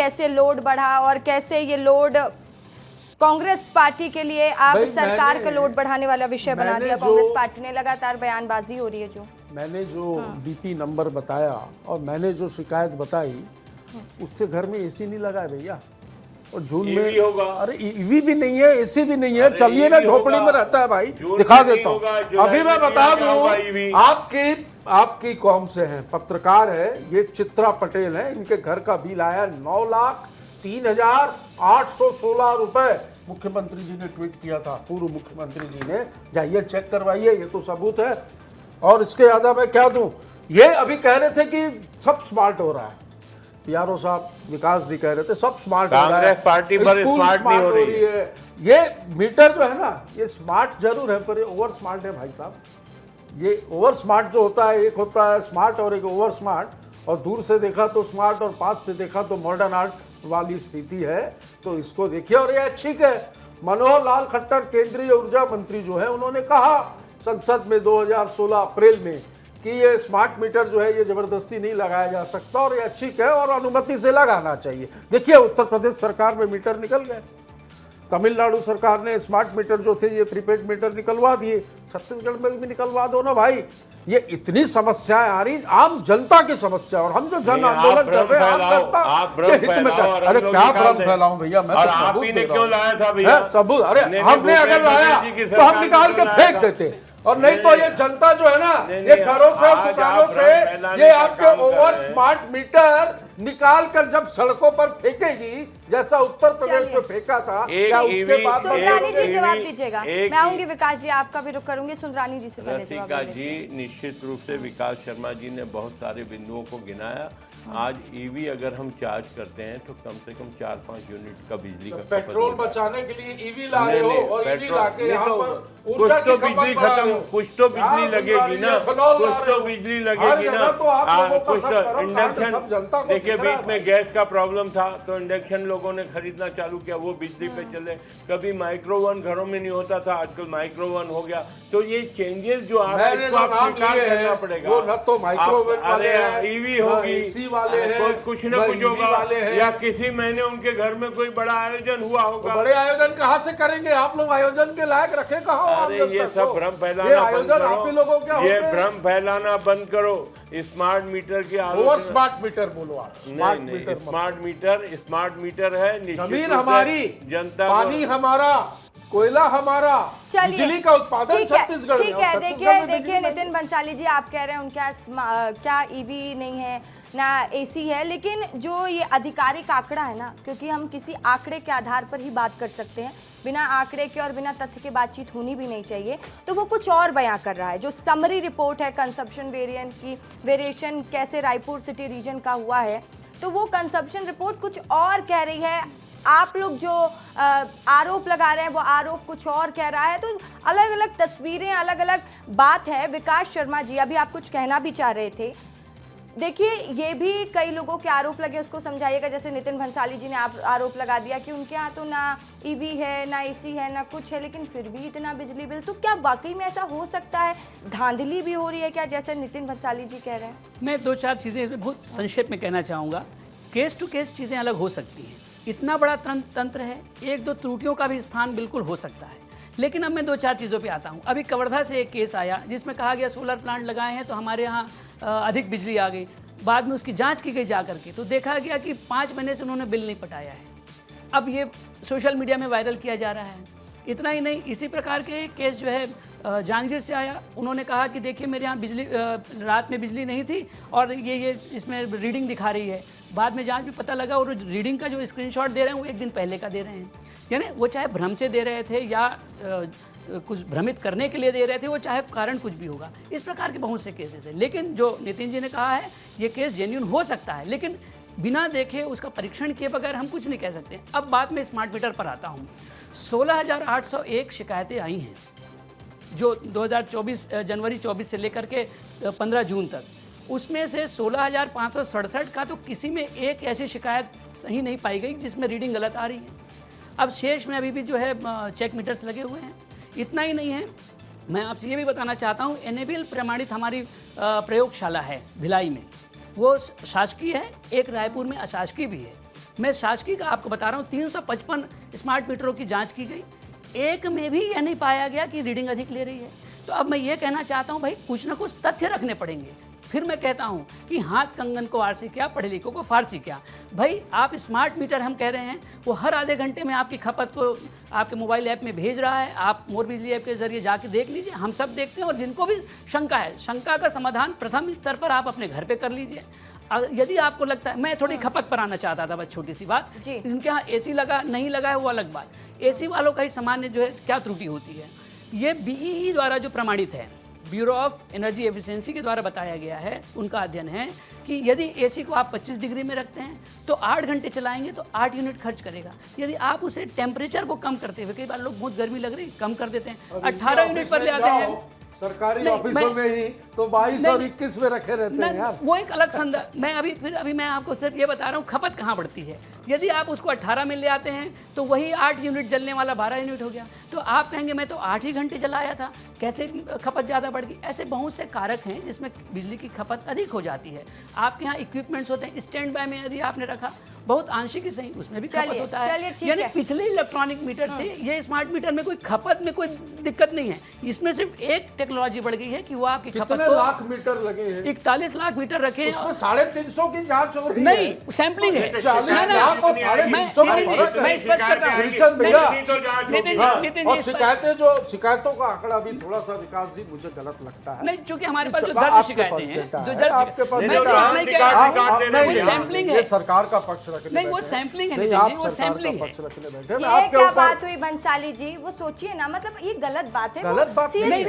कैसे लोड बढ़ा और कैसे ये लोड कांग्रेस पार्टी के लिए आप सरकार का लोड बढ़ाने वाला विषय बना दिया। कांग्रेस पार्टी ने लगातार बयानबाजी हो रही है। जो मैंने जो बीपी नंबर बताया और मैंने जो शिकायत बताई, उसके घर में एसी नहीं लगा है भैया, और जून में होगा। अरे ईवी भी नहीं है, एसी भी नहीं है, चलिए ना, झोपड़ी में रहता है भाई, दिखा देता हूँ। अभी मैं बता दूं, आपकी कौम से हैं, पत्रकार है, ये चित्रा पटेल है, इनके घर का बिल आया 9,03,816 रुपए। मुख्यमंत्री जी ने ट्वीट किया था, पूर्व मुख्यमंत्री जी ने, जाइए चेक करवाइए, ये तो सबूत है। और इसके ज्यादा मैं क्या दूं, ये अभी कह रहे थे कि सब स्मार्ट हो रहा है, पीआरओ साहब विकास जी कह रहे थे सब स्मार्ट हो रहा है, कांग्रेस पार्टी पर स्मार्ट नहीं हो रही है। ये मीटर जो है ना, ये स्मार्ट जरूर है पर ये ओवर स्मार्ट है भाई साहब। ये ओवर स्मार्ट जो होता है, एक होता है स्मार्ट और एक ओवर स्मार्ट, और दूर से देखा तो स्मार्ट और पास से देखा तो मॉडर्न आर्ट वाली स्थिति है। तो इसको देखिए, और ये ठीक है। मनोहर लाल खट्टर केंद्रीय ऊर्जा मंत्री जो है, उन्होंने कहा संसद में 2016 अप्रैल में कि ये स्मार्ट मीटर जो है ये जबरदस्ती नहीं लगाया जा सकता और ये ठीक है और अनुमति से लगाना चाहिए। देखिए उत्तर प्रदेश सरकार में मीटर निकल गए, तमिलनाडु सरकार ने स्मार्ट मीटर जो थे ये प्रीपेड मीटर निकलवा दिए, छत्तीसगढ़ में भी निकलवा दो ना भाई। ये इतनी समस्याएं आ रही, आम जनता की समस्या, और हम जो जन आंदोलन कर रहे हैं अरे क्या भ्रम फैलाऊं भैया मैं, तो आप ही ने क्यों लाया था भैया सबूत? अरे हमने अगर लाया तो हम निकाल के फेंक देते, और नहीं तो ये जनता जो है ना, ये घरों से दुकानों से ये आपके ओवर स्मार्ट मीटर निकाल कर जब सड़कों पर फेंकेगी, जैसा उत्तर प्रदेश में फेंका था, क्या उसके बाद सुंदरानी जी जवाब दीजिएगा? मैं आऊंगी विकास जी, आपका भी रुख करूंगी, सुंदरानी जी से पहले जवाब जी। निश्चित रूप से विकास शर्मा जी ने बहुत सारे बिंदुओं को गिनाया। आज ईवी अगर हम चार्ज करते हैं तो कम से कम 4-5 यूनिट का बिजली का पेट्रोल बचाने के लिए ईवी ला रहे हो, और ईवी लाके यहाँ पर कुछ तो बिजली खत्म, कुछ तो बिजली लगेगी ना, कुछ तो बिजली लगेगी ना, कुछ तो इंडक्शन। देखिए बीच में गैस का प्रॉब्लम था तो इंडक्शन लोगों ने खरीदना चालू किया, वो बिजली पे चले। कभी माइक्रोवन घरों में नहीं होता था, आजकल माइक्रोवन हो गया। तो ये चेंजेस जो आ रहा है इसको आप स्वीकार करना पड़ेगा। वो न तो माइक्रोवेव वाले हैं, ईवी होगी, एसी वाले हैं, कुछ न कुछ होगा, या किसी महीने उनके घर में कोई बड़ा आयोजन हुआ होगा। बड़े आयोजन कहाँ से करेंगे आप लोग? आयोजन के लायक रखे कहाँ? ये सब भ्रम फैलाना बंद करो, ये भ्रम फैलाना बंद करो। स्मार्ट मीटर की ओवर स्मार्ट मीटर बोलो आप, स्मार्ट मीटर है। जमीन हमारी, जनता, पानी हमारा, कोयला हमारा, बिजली का उत्पादन छत्तीसगढ़ में। ठीक है, देखिए नितिन भंसाली जी, आप कह रहे हैं उनका क्या ईवी नहीं है ना एसी है, लेकिन जो ये आधिकारिक आंकड़ा है ना, क्योंकि हम किसी आंकड़े के आधार पर ही बात कर सकते हैं, बिना आंकड़े के और बिना तथ्य के बातचीत होनी भी नहीं चाहिए। तो वो कुछ और बयां कर रहा है। जो समरी रिपोर्ट है कंजप्शन वेरिएशन कैसे रायपुर सिटी रीजन का हुआ है, तो वो कंजप्शन रिपोर्ट कुछ और कह रही है। आप लोग जो आरोप लगा रहे हैं वो आरोप कुछ और कह रहा है। तो अलग अलग तस्वीरें, अलग अलग बात है। विकास शर्मा जी, अभी आप कुछ कहना भी चाह रहे थे। देखिए, ये भी कई लोगों के आरोप लगे, उसको समझाइएगा। जैसे नितिन भंसाली जी ने आरोप लगा दिया कि उनके यहाँ तो ना ईवी है, ना एसी है, ना कुछ है, लेकिन फिर भी इतना बिजली बिल। तो क्या वाकई में ऐसा हो सकता है? धांधली भी हो रही है क्या, जैसे नितिन भंसाली जी कह रहे हैं? मैं 2-4 चीज़ें इसमें बहुत संक्षेप में कहना चाहूँगा। केस टू केस चीज़ें अलग हो सकती हैं, इतना बड़ा तंत्र है, 1-2 त्रुटियों का भी स्थान बिल्कुल हो सकता है। लेकिन अब मैं 2-4 चीज़ों पे आता हूँ। अभी कवर्धा से एक केस आया जिसमें कहा गया सोलर प्लांट लगाए हैं तो हमारे यहाँ अधिक बिजली आ गई। बाद में उसकी जांच की गई जा करके, तो देखा गया कि 5 महीने से उन्होंने बिल नहीं पटाया है। अब ये सोशल मीडिया में वायरल किया जा रहा है। इतना ही नहीं, इसी प्रकार के केस जो है जांजगीर से आया। उन्होंने कहा कि देखिए मेरे यहाँ बिजली रात में बिजली नहीं थी और ये इसमें रीडिंग दिखा रही है। बाद में जांच में पता लगा और रीडिंग का जो स्क्रीनशॉट दे रहे हैं वो 1 दिन पहले का दे रहे हैं। यानी वो चाहे भ्रम से दे रहे थे या कुछ भ्रमित करने के लिए दे रहे थे, वो चाहे कारण कुछ भी होगा। इस प्रकार के बहुत से केसेस हैं। लेकिन जो नितिन जी ने कहा है ये केस जेन्युइन हो सकता है, लेकिन बिना देखे उसका परीक्षण किए बगैर हम कुछ नहीं कह सकते। अब बात में स्मार्ट मीटर पर आता हूँ। 16,801 शिकायतें आई हैं जो 2024 जनवरी 24 से लेकर के 15 जून तक। उसमें से 16,567 का तो किसी में एक ऐसी शिकायत सही नहीं पाई गई जिसमें रीडिंग गलत आ रही है। अब शेष में अभी भी जो है चेक मीटर्स लगे हुए हैं। इतना ही नहीं है, मैं आपसे ये भी बताना चाहता हूँ, एनेबिल प्रमाणित हमारी प्रयोगशाला है भिलाई में, वो शासकीय है, एक रायपुर में अशासकीय भी है। मैं शासकीय का आपको बता रहा हूँ 355 स्मार्ट मीटरों की जांच की गई, एक में भी यह नहीं पाया गया कि रीडिंग अधिक ले रही है। तो अब मैं ये कहना चाहता हूँ भाई कुछ ना कुछ तथ्य रखने पड़ेंगे। फिर मैं कहता हूँ कि हाथ कंगन को आरसी क्या, पढ़े लिखों को फारसी क्या। भाई आप स्मार्ट मीटर हम कह रहे हैं वो हर आधे घंटे में आपकी खपत को आपके मोबाइल ऐप में भेज रहा है। आप मोर बिजली ऐप के जरिए जाके देख लीजिए, हम सब देखते हैं। और जिनको भी शंका है, शंका का समाधान प्रथम स्तर पर आप अपने घर पे कर लीजिए। यदि आपको लगता है, मैं थोड़ी खपत पर आना चाहता था, बस छोटी सी बात, इनके यहाँ एसी लगा नहीं लगा है वो अलग बात। एसी वालों का ही सामान्य जो है क्या त्रुटि होती है, ये बीईई द्वारा जो प्रमाणित है, ब्यूरो ऑफ एनर्जी एफिशिएंसी के द्वारा बताया गया है, उनका अध्ययन है कि यदि एसी को आप 25 डिग्री में रखते हैं तो 8 घंटे चलाएंगे तो 8 यूनिट खर्च करेगा। यदि आप उसे टेम्परेचर को कम करते हुए, कई बार लोग बहुत गर्मी लग रही कम कर देते हैं, 18 यूनिट पर ले आते हैं। सरकारी ऑफिसों में ही तो 22 और 21 में रखे रहते हैं यार। वो एक अलग संदर्भ। मैं अभी मैं आपको सिर्फ ये बता रहा हूँ खपत कहाँ बढ़ती है। यदि आप उसको 18 में ले आते हैं तो वही 8 यूनिट जलने वाला 12 यूनिट हो गया। तो आप कहेंगे मैं तो 8 ही घंटे जलाया था, कैसे खपत ज़्यादा बढ़ गई। ऐसे बहुत से कारक हैं जिसमें बिजली की खपत अधिक हो जाती है। आपके यहाँ इक्विपमेंट्स होते हैं, स्टैंड बाय में यदि आपने रखा, बहुत आंशिक ही सही, उसमें भी खपत होता है। यानी पिछले इलेक्ट्रॉनिक मीटर से ये स्मार्ट मीटर में कोई खपत में कोई दिक्कत नहीं है। इसमें सिर्फ एक टेक्नोलॉजी बढ़ गई है कि वो आपकी खपत को लाख मीटर लगे हैं, 41 लाख मीटर रखे हैं, उसमें 350 की जांच हो रही है। नहीं, सैंपलिंग है। 40 लाख और 350 मैं स्पष्ट कर रहा हूं। और शिकायतों का आंकड़ा भी थोड़ा सा विकास जी मुझे गलत लगता है। नहीं, चूंकि हमारे पास जो दर्ज शिकायतें हैं, जो दर्ज सैंपलिंग है, सरकार का पक्ष रखने नहीं, वो सैंपलिंग है, वो सैंपलिंग है। ये क्या बात हुई बंसाली जी, वो सोचिए ना, मतलब ये गलत बात है। गलत बात नहीं,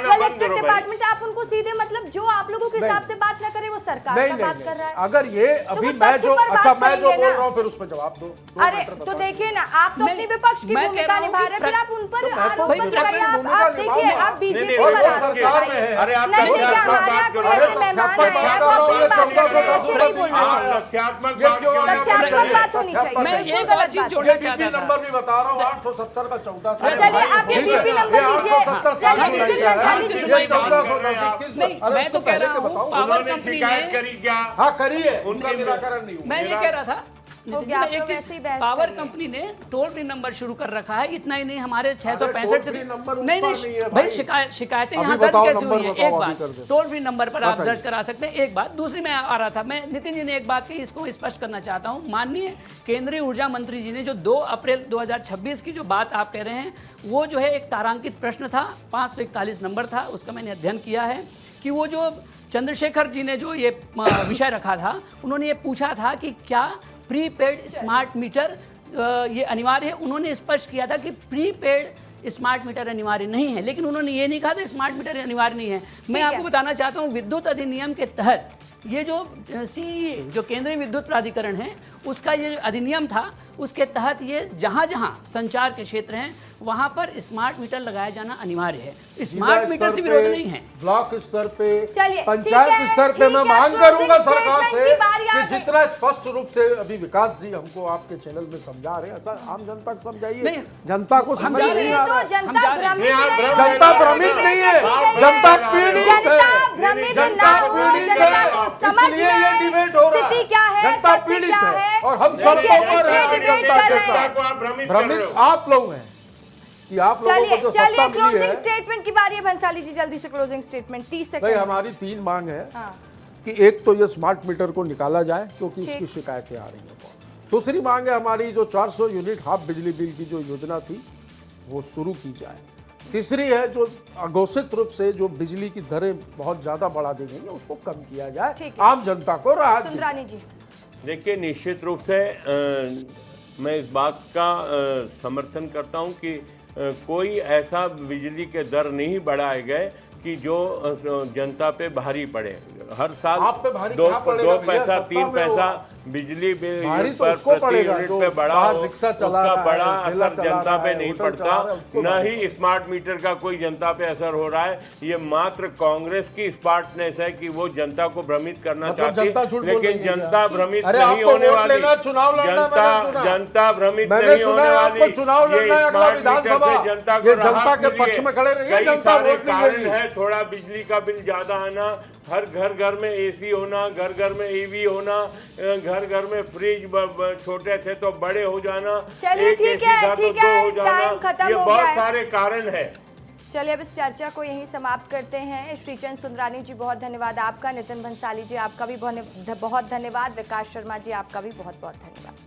कलेक्टर डिपार्टमेंट, आप उनको सीधे मतलब जो आप लोगों के हिसाब से बात ना करे वो सरकार का बात कर रहा है। अगर ये अभी मैं जो बोल रहा हूँ फिर उस पर जवाब दो। अरे तो देखिए ना, आप तो अपनी विपक्ष की भूमिका निभा रहे, फिर आप उन पर आरोप मत लगाइए। आप देखिए, आप बीजेपी पर आरोप लगाइए। अरे आप नहीं, हमारा कोई ऐसे मेहमान आया है, वो अपनी बात कर रहे हैं, ऐसे नहीं बोलना चाहिए। तथ्यात्मक तथ्यात्मक बात होनी चाहिए। मैं बिल्कुल एक गलत और चीज बात। जोड़ना चाहता था। नंबर भी बता रहा हूँ, 870 का 1400। चलिए आप ये बीपी नंबर लीजिए। चलिए निखिल बंसाली जी, नहीं, मैं तो कह रहा हूँ पावर कंपनी शिकायत ने, करी क्या? हाँ करी है, उनका निराकरण नहीं हुआ। मैं ये कह रहा था हो गया, आप एक तो चीज, वैसे ही बहस पावर करिए। कंपनी ने टोल फ्री नंबर शुरू कर रखा है। इतना ही नहीं, हमारे 665 टोल फ्री नंबर उस पर नहीं है भाई, भाई। शिकायतें अभी यहाँ दर्ज बताओ, कैसे नंबर हुई है? बताओ, एक अभी बात, कर दो। टोल फ्री नंबर पर आप बताइए। दर्ज करा सकते हैं। एक बात, दूसरी मैं आ रहा था, मैं नितिन जी ने एक बात कही, इसको स्पष्ट करना चाहता हूँ। माननीय केंद्रीय ऊर्जा मंत्री जी ने जो 2 अप्रैल 2026 की जो बात आप कह रहे हैं, वो जो है एक तारांकित प्रश्न था, 541 नंबर था, उसका मैंने अध्ययन किया है कि वो जो चंद्रशेखर जी ने जो ये विषय रखा था, उन्होंने ये पूछा था कि क्या प्रीपेड स्मार्ट मीटर ये अनिवार्य है। उन्होंने स्पष्ट किया था कि प्रीपेड स्मार्ट मीटर अनिवार्य नहीं है, लेकिन उन्होंने ये नहीं कहा था स्मार्ट मीटर अनिवार्य नहीं है। मैं आपको बताना चाहता हूँ, विद्युत अधिनियम के तहत ये जो सीईए जो केंद्रीय विद्युत प्राधिकरण है, उसका ये अधिनियम था, उसके तहत ये जहाँ जहाँ संचार के क्षेत्र हैं वहाँ पर स्मार्ट मीटर लगाया जाना अनिवार्य है। स्मार्ट मीटर से विरोध नहीं है। ब्लॉक स्तर पे, चलिए, पंचायत स्तर पे ठीक मैं है, मांग करूंगा सरकार स्टेटमेंट से की बारी आ कि गई। जितना स्पष्ट रूप से अभी विकास जी हमको आपके चैनल में समझा रहे हैं, ऐसा आम जनता को समझाइए। नहीं, जनता को समझ जा नहीं रहे आ तो रहा है। जनता भ्रमित नहीं, आप नहीं है। जनता भ्रमित नहीं है, जनता पीड़ित जनता है, भ्रमित जनता ना हो, पीड़ित जनता को है, समझ इसलिए ये में डिबेट हो रहा स्थिति क्या है, जनता तथ्य पीड़ित क्या है है, और हम देखिए, सड़कों पर इसलिए हैं डिबेट जनता कर के रहे हैं। साथ। को आप भ्रमित कर रहे भ्रमित हो। आप लोग हैं कि आप लोगों को जो चलिए सत्ता मिली क्लोजिंग है। स्टेटमेंट की बारी है। भंसाली जी जल्दी से क्लोजिंग स्टेटमेंट, 30 भाई सेकंड। हमारी 3 मांग है हाँ, कि एक तो ये स्मार्ट मीटर को निकाला जाए क्योंकि इसकी ठीक। शिकायतें आ रही हैं बहुत। दूसरी मांग है हमारी जो 400 यूनिट हाफ बिजली बिल की जो योजना थी वो शुरू की जाए। तीसरी है जो अघोषित रूप से जो बिजली की दरें बहुत ज़्यादा बढ़ा दी गई हैं उसको कम किया जाए, ठीक है। आम जनता को राहत दी जाए। सुंदरानी जी। देखिए, निश्चित रूप से मैं इस बात का समर्थन करता हूं कि कोई ऐसा बिजली के दर नहीं बढ़ाए गए कि जो जनता पे भारी पड़े। हर साल आप पे भारी 2 क्या पड़ेगा भैया? पैसा सत्ता 3 में पैसा वो बिजली बिल भारी तो पर उसको प्रति पड़ेगा यूनिट जो पे बढ़ा बाहर हो, रिक्शा चला उसका रहा है, बड़ा ठेला असर चला जनता रहा पे है, नहीं होटल पड़ता, चला रहा है, उसको न बाहर ही स्मार्ट मीटर का कोई जनता पे असर हो रहा है। ये मात्र कांग्रेस की स्मार्टनेस है कि वो जनता को भ्रमित करना मतलब चाहती जनता झूठ है, बोल लेकिन रही है जनता क्या? भ्रमित अरे नहीं आपको होने वोट वाली। लेना, चुनाव लड़ना, मैंने सुना। जनता भ्रमित मैंने नहीं सुना होने है वाली। आपको चुनाव लड़ना है अगला ये स्मार्ट मीटर विधानसभा। से जनता को ये जनता राहत के मिली है। पक्ष में खड़े रहिए, कई जनता सारे वोट नहीं कारण देगी। है, थोड़ा बिजली का बिल ज्यादा आना, हर घर घर में एसी होना, घर घर में ईवी होना, घर घर घर में फ्रिज छोटे थे तो बड़े हो जाना, चलिए एक ठीक AC है, था तो ठीक दो है, हो जाना, टाइम खत्म ये हो बहुत गया है। सारे कारण है। चलिए अब इस चर्चा को यहीं समाप्त करते हैं। श्रीचंद सुंदरानी जी बहुत धन्यवाद आपका, नितिन भंसाली जी आपका भी बहुत धन्यवाद, विकास शर्मा जी आपका भी बहुत बहुत धन्यवाद।